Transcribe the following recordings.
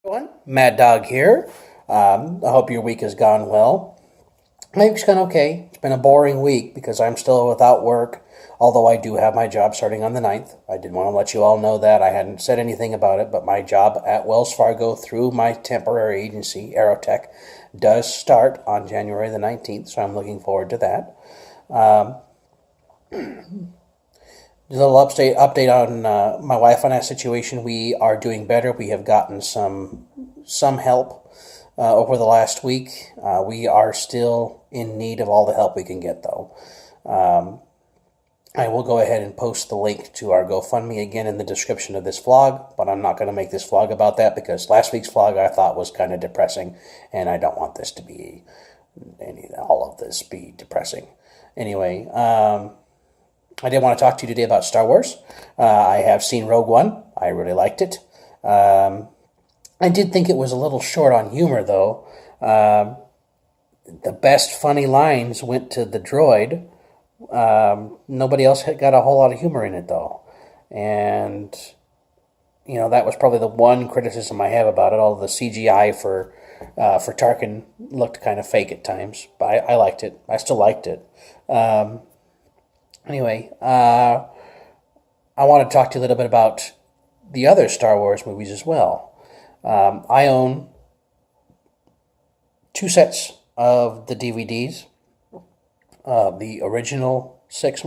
Everyone, Mad Dog here. I hope your week has gone well. My week's gone okay. It's been a boring week because I'm still without work, although I do have my job starting on the 9th. I did want to let you all know that. I hadn't said anything about it, but my job at Wells Fargo through my temporary agency, Aerotech, does start on January the 19th, so I'm looking forward to that. Just a little update on my wife and I situation. We are doing better. We have gotten some help over the last week. We are still in need of all the help we can get, though. I will go ahead and post the link to our GoFundMe again in the description of this vlog, but I'm not going to make this vlog about that because last week's vlog I thought was kind of depressing, and I don't want this to be all of this be depressing. Anyway, I did want to talk to you today about Star Wars. I have seen Rogue One. I really liked it. I did think it was a little short on humor, though. The best funny lines went to the droid. Nobody else had got a whole lot of humor in it, though. And, that was probably the one criticism I have about it. All the CGI for Tarkin looked kind of fake at times. But I liked it. I still liked it. Anyway, I want to talk to you a little bit about the other Star Wars movies as well. I own 2 sets of the DVDs, the original 6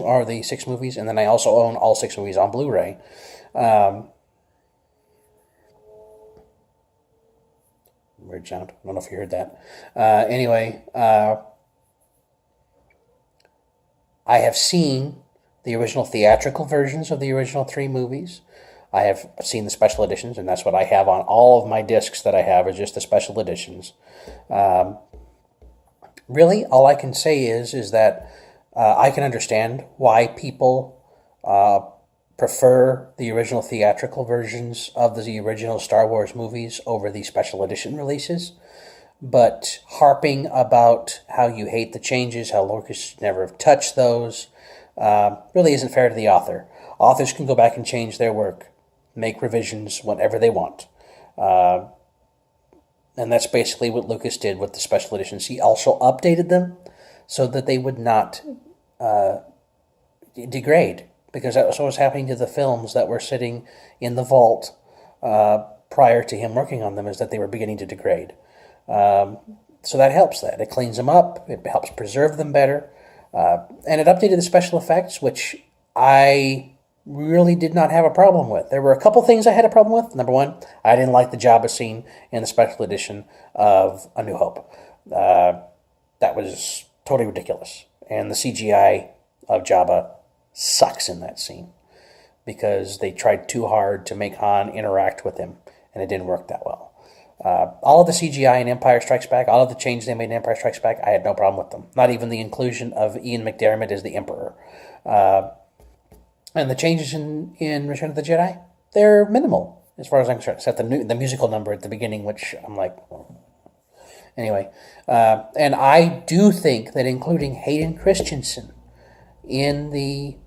movies, and then I also own all 6 movies on Blu-ray. Weird sound. I don't know if you heard that. Anyway, I have seen the original theatrical versions of the original 3 movies. I have seen the special editions, and that's what I have on all of my discs that I have is just the special editions. Really, all I can say is that I can understand why people prefer the original theatrical versions of the original Star Wars movies over the special edition releases. But harping about how you hate the changes, how Lucas never touched those, really isn't fair to the author. Authors can go back and change their work, make revisions whenever they want. And that's basically what Lucas did with the special editions. He also updated them so that they would not degrade, because that was what was happening to the films that were sitting in the vault prior to him working on them, is that they were beginning to degrade. So that helps that. It cleans them up. It helps preserve them better. And it updated the special effects, which I really did not have a problem with. There were a couple things I had a problem with. Number one, I didn't like the Jabba scene in the special edition of A New Hope. That was totally ridiculous. And the CGI of Jabba sucks in that scene because they tried too hard to make Han interact with him, and it didn't work that well. All of the CGI in Empire Strikes Back, all of the changes they made in Empire Strikes Back, I had no problem with them. Not even the inclusion of Ian McDiarmid as the Emperor. And the changes in Return of the Jedi, they're minimal, as far as I'm concerned, except the musical number at the beginning, which I'm like... Anyway, and I do think that including Hayden Christensen in the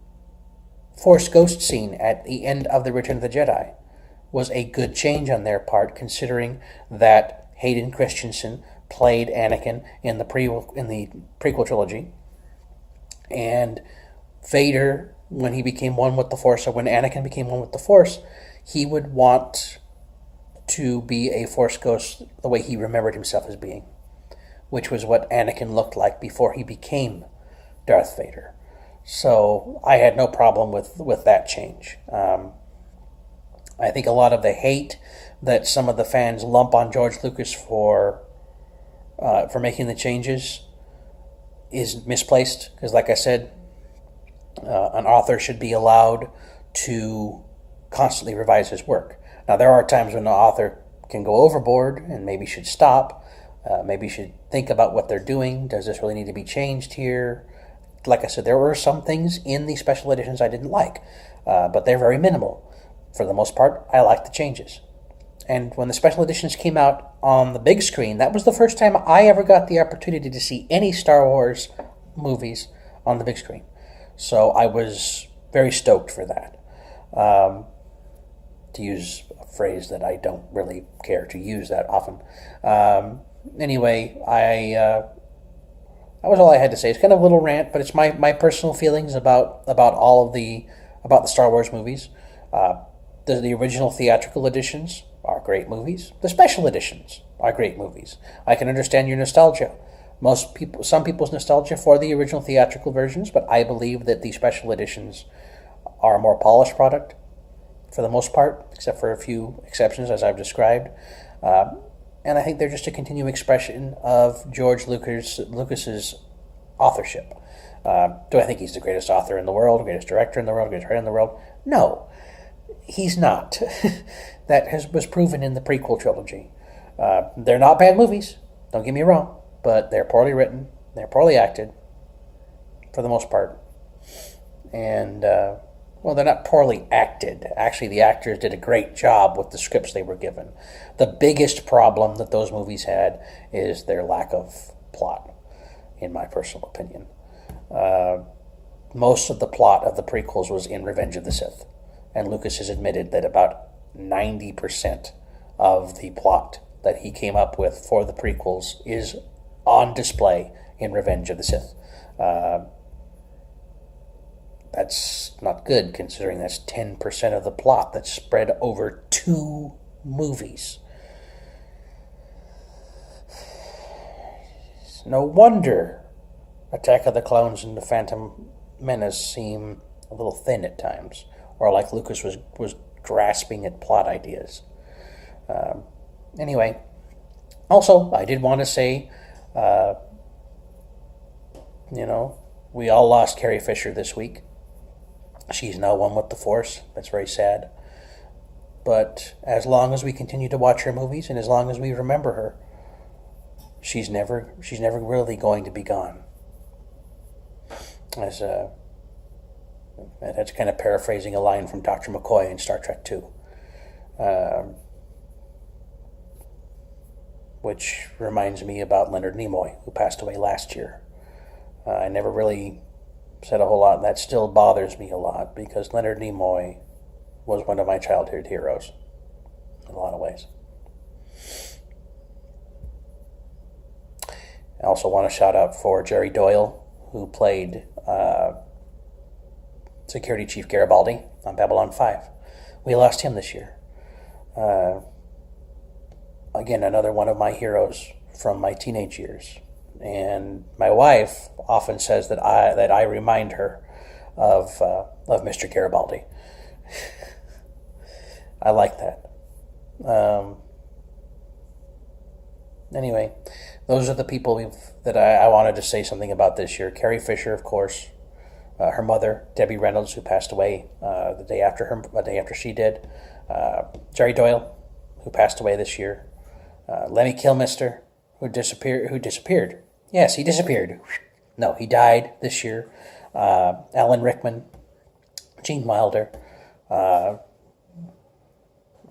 Force Ghost scene at the end of the Return of the Jedi was a good change on their part, considering that Hayden Christensen played Anakin in the prequel trilogy, and Vader, when he became one with the Force, or when Anakin became one with the Force, he would want to be a Force ghost the way he remembered himself as being, which was what Anakin looked like before he became Darth Vader. So I had no problem with that change. I think a lot of the hate that some of the fans lump on George Lucas for making the changes is misplaced, because like I said, an author should be allowed to constantly revise his work. Now, there are times when an author can go overboard and maybe should stop, maybe should think about what they're doing. Does this really need to be changed here? Like I said, there were some things in the special editions I didn't like, but they're very minimal. For the most part, I like the changes. And when the special editions came out on the big screen, that was the first time I ever got the opportunity to see any Star Wars movies on the big screen. So I was very stoked for that. To use a phrase that I don't really care to use that often. Anyway, that was all I had to say. It's kind of a little rant, but it's my personal feelings about the Star Wars movies. The original theatrical editions are great movies. The special editions are great movies. I can understand your nostalgia. Some people's nostalgia for the original theatrical versions, but I believe that the special editions are a more polished product for the most part, except for a few exceptions as I've described. And I think they're just a continuing expression of George Lucas's authorship. Do I think he's the greatest author in the world, greatest director in the world, greatest writer in the world? No, he's not. That was proven in the prequel trilogy. They're not bad movies, don't get me wrong, but they're poorly written, they're poorly acted, for the most part. And, well, they're not poorly acted. Actually, the actors did a great job with the scripts they were given. The biggest problem that those movies had is their lack of plot, in my personal opinion. Most of the plot of the prequels was in Revenge of the Sith, and Lucas has admitted that about 90% of the plot that he came up with for the prequels is on display in Revenge of the Sith. That's not good, considering that's 10% of the plot that's spread over 2 movies. No wonder Attack of the Clones and The Phantom Menace seem a little thin at times, or like Lucas was grasping at plot ideas. Anyway, also, I did want to say, we all lost Carrie Fisher this week. She's now one with the Force. That's very sad. But as long as we continue to watch her movies, and as long as we remember her, she's never really going to be gone. That's kind of paraphrasing a line from Dr. McCoy in Star Trek II. Which reminds me about Leonard Nimoy, who passed away last year. I never really said a whole lot, and that still bothers me a lot, because Leonard Nimoy was one of my childhood heroes in a lot of ways. I also want to shout out for Jerry Doyle, who played Security Chief Garibaldi on Babylon 5. We lost him this year. Again, another one of my heroes from my teenage years. And my wife often says that I remind her of Mr. Garibaldi. I like that. Anyway, those are the people that I wanted to say something about this year. Carrie Fisher, of course. Her mother, Debbie Reynolds, who passed away the day after she did. Jerry Doyle, who passed away this year. Lemmy Kilmister, who disappeared. Yes, he disappeared. No, he died this year. Alan Rickman, Gene Wilder. I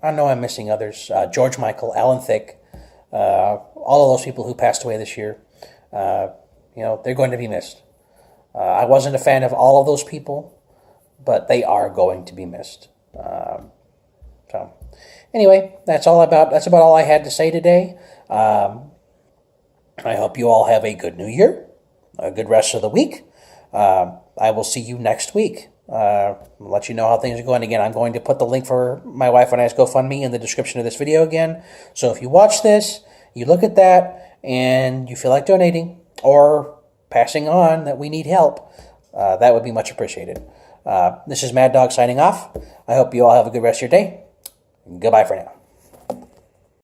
know I'm missing others. George Michael, Alan Thicke. All of those people who passed away this year. They're going to be missed. I wasn't a fan of all of those people, but they are going to be missed. So, anyway, that's about all I had to say today. I hope you all have a good New Year, a good rest of the week. I will see you next week. I'll let you know how things are going. Again, I'm going to put the link for my wife and I's GoFundMe in the description of this video again. So if you watch this, you look at that, and you feel like donating or passing on that we need help, that would be much appreciated. This is Mad Dog signing off. I hope you all have a good rest of your day. Goodbye for now.